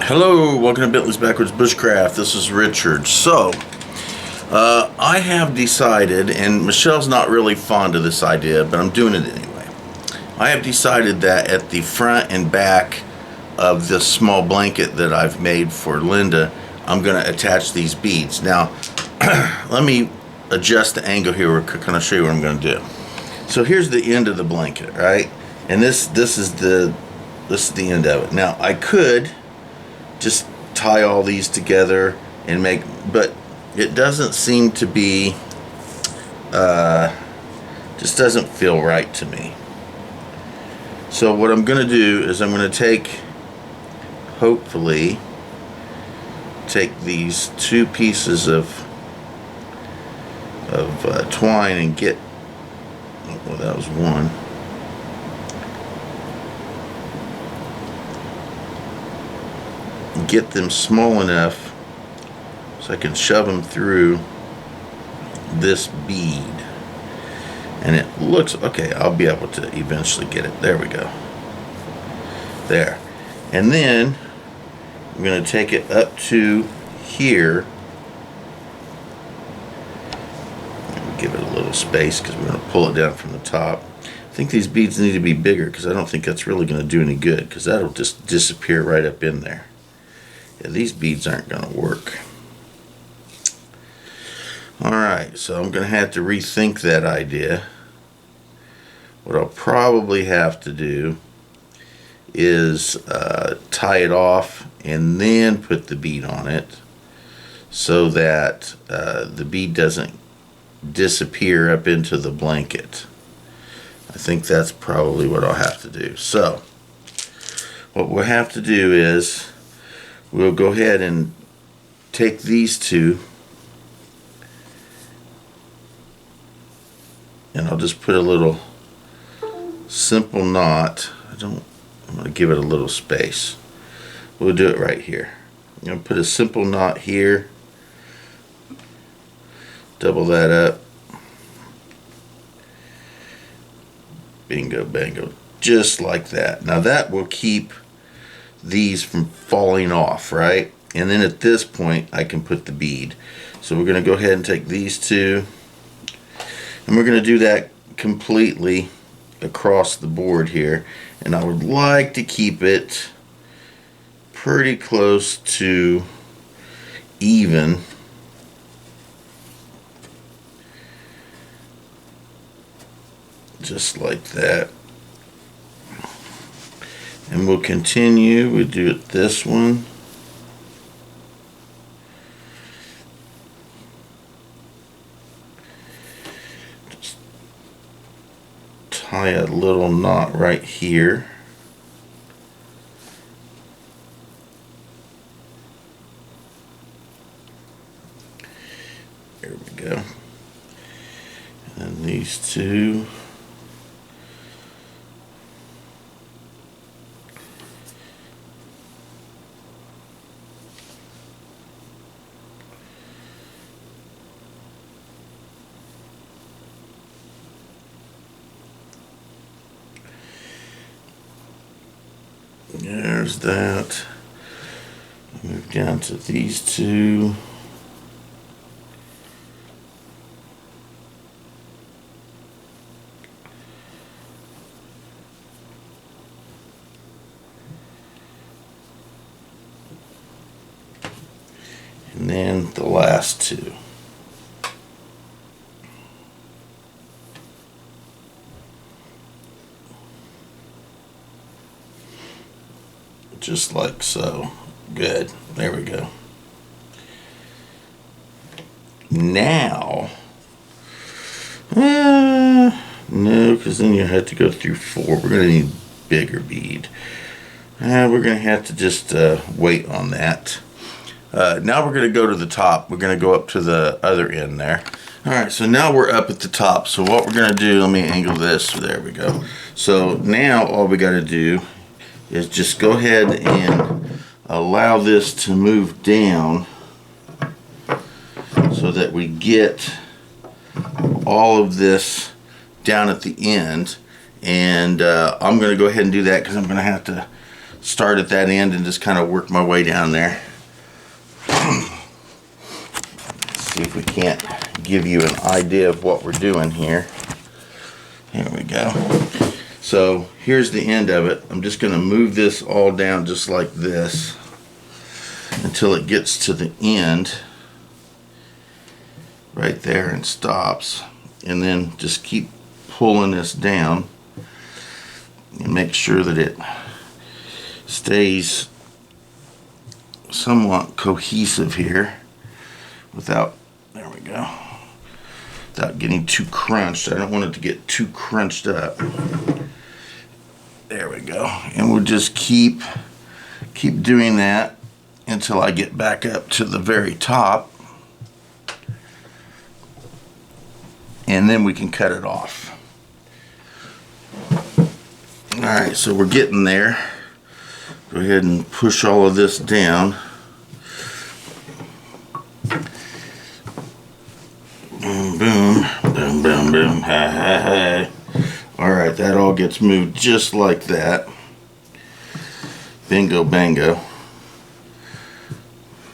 Hello, welcome to Bentley's Backwoods Bushcraft. This is Richard. So, I have decided, and Michelle's not really fond of this idea, but I'm doing it anyway. I have decided that at the front and back of this small blanket that I've made for Linda, I'm going to attach these beads. Now, let me adjust the angle here real quick and I'll show you what I'm going to do. So here's the end of the blanket, right? And this is the end of it. Now, I could just tie all these together and make, but it doesn't seem to be, just doesn't feel right to me. So what I'm going to do is I'm going to hopefully take these two pieces of twine and get, well, that was one. Get them small enough so I can shove them through this bead, and it looks okay. I'll be able to eventually get it. There we go. There. And then I'm going to take it up to here. Give it a little space because we're going to pull it down from the top. I think these beads need to be bigger because I don't think that's really going to do any good, because that'll just disappear right up in there. Yeah, these beads aren't going to work. Alright, so I'm going to have to rethink that idea. What I'll probably have to do is tie it off and then put the bead on it so that the bead doesn't disappear up into the blanket. I think that's probably what I'll have to do. So what we'll have to do is we'll go ahead and take these two, and I'll just put a little simple knot. I'm going to give it a little space. We'll do it right here. I'm going to put a simple knot here, double that up, bingo bango, just like that. Now that will keep these from falling off, right? And then at this point I can put the bead. So we're going to go ahead and take these two, and we're going to do that completely across the board here, and I would like to keep it pretty close to even. Just like that. And we'll continue. We'll do it this one. Just tie a little knot right here. There we go. And these two. There's that. Move down to these two. And then the last two. Just like so. Good. There we go. Now, no, because then you have to go through four. We're going to need bigger bead. We're going to have to just wait on that. Now we're going to go to the top. We're going to go up to the other end there. Alright, so now we're up at the top. So what we're going to do, let me angle this. There we go. So now all we got to do is just go ahead and allow this to move down so that we get all of this down at the end, and I'm going to go ahead and do that because I'm going to have to start at that end and just kind of work my way down there. Let's see if we can't give you an idea of what we're doing here. Here we go. So here's the end of it. I'm just going to move this all down just like this until it gets to the end right there and stops, and then just keep pulling this down and make sure that it stays somewhat cohesive here without, there we go, without getting too crunched. I don't want it to get too crunched up. There we go. And we'll just keep doing that until I get back up to the very top, and then we can cut it off. Alright, so we're getting there. Go ahead and push all of this down. Boom, boom, boom, boom, boom, ha, ha, ha. Alright, that all gets moved just like that. Bingo, bango.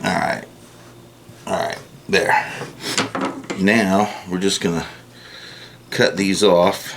Alright, there. Now, we're just going to cut these off.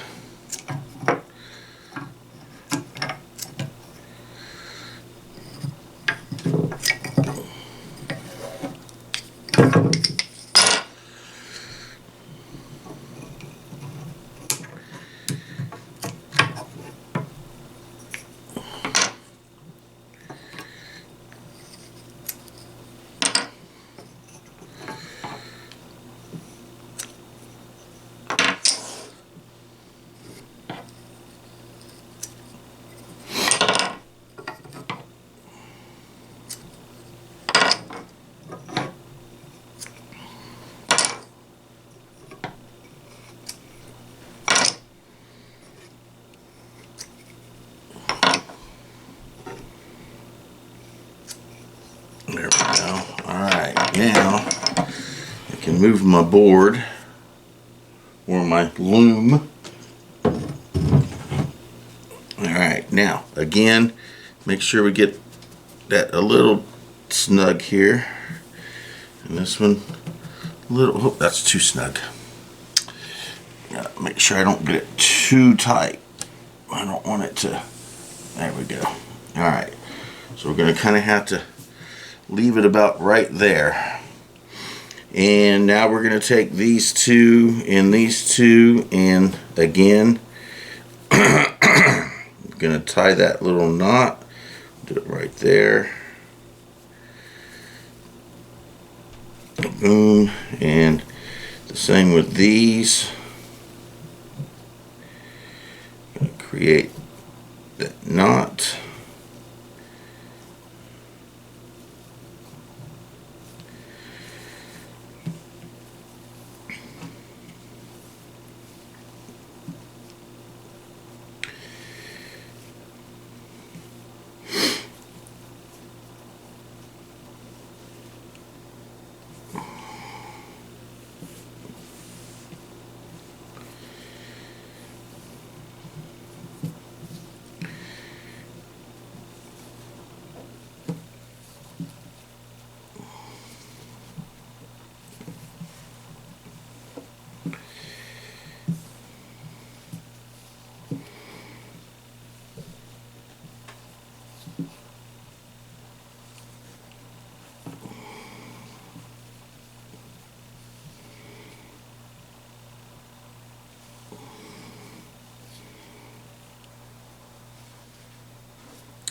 There we go. Alright, now I can move my board or my loom. Alright, now again, make sure we get that a little snug here. And this one a little, oh, that's too snug. Gotta make sure I don't get it too tight. I don't want it to, there we go. Alright, so we're going to kind of have to leave it about right there. And now we're going to take these two and again I'm going to tie that little knot, do it right there, boom, and the same with these. I'm going to create that knot.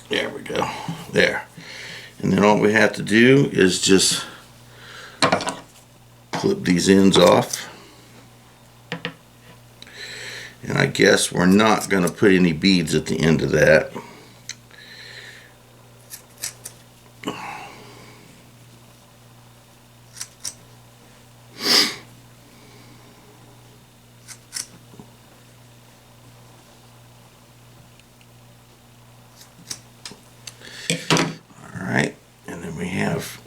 There we go. There. And then all we have to do is just clip these ends off. And I guess we're not going to put any beads at the end of that. Alright, and then we have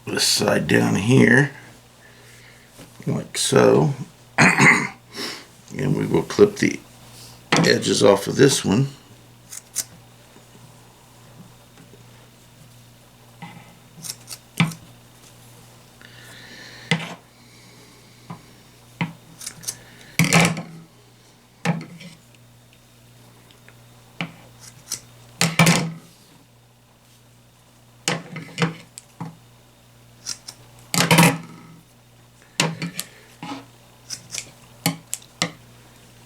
this side down here, like so. And we will clip the edges off of this one.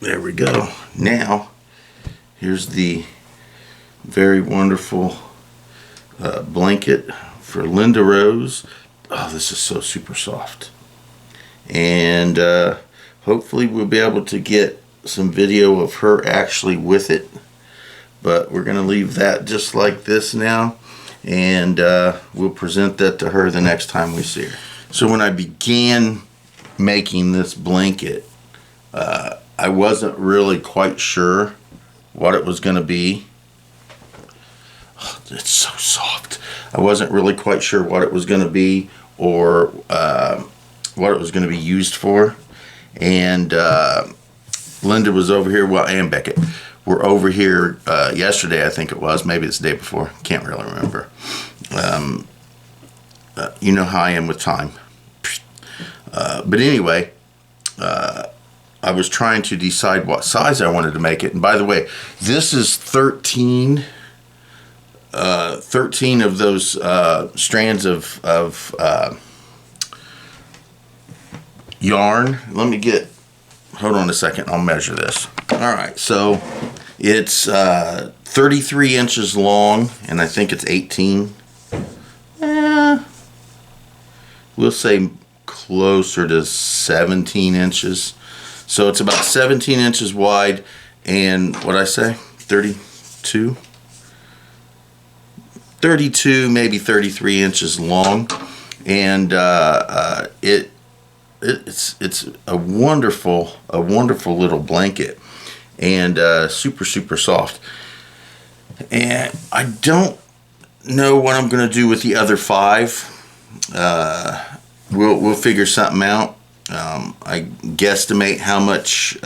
There we go. Now, here's the very wonderful blanket for Linda Rose. Oh, this is so super soft. And hopefully we'll be able to get some video of her actually with it. But we're going to leave that just like this now. And we'll present that to her the next time we see her. So when I began making this blanket, I wasn't really quite sure what it was going to be. Oh, it's so soft. I wasn't really quite sure what it was going to be or what it was going to be used for. And Linda was over here, well, and Beckett were over here yesterday, I think it was. Maybe it's the day before. Can't really remember. You know how I am with time. But anyway, I was trying to decide what size I wanted to make it. And by the way, this is 13 of those strands of yarn. Let me get, hold on a second, I'll measure this. All right, so it's 33 inches long, and I think it's 18. We'll say closer to 17 inches. So it's about 17 inches wide, and what I say, 32, maybe 33 inches long, and it's a wonderful little blanket, and super soft. And I don't know what I'm gonna do with the other 5. We'll figure something out. I guesstimate how much,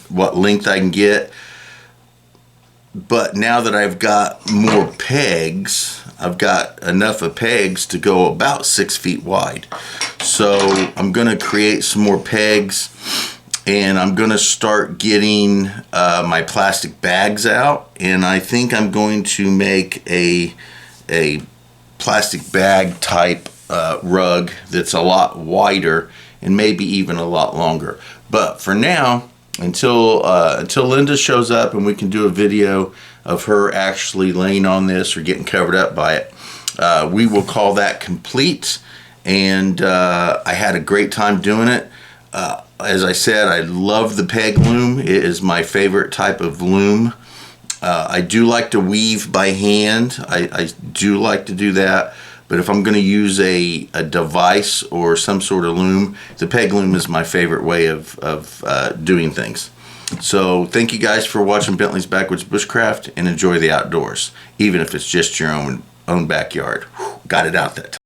what length I can get. But now that I've got more pegs, I've got enough of pegs to go about 6 feet wide. So I'm going to create some more pegs, and I'm going to start getting my plastic bags out. And I think I'm going to make a plastic bag type rug that's a lot wider and maybe even a lot longer. But for now, until Linda shows up and we can do a video of her actually laying on this or getting covered up by it, we will call that complete. And I had a great time doing it. As I said, I love the Peg Loom. It is my favorite type of loom. I do like to weave by hand. I do like to do that. But if I'm going to use a device or some sort of loom, the Peg Loom is my favorite way of doing things. So thank you guys for watching Bentley's Backwoods Bushcraft, and enjoy the outdoors, even if it's just your own backyard. Got it out that time.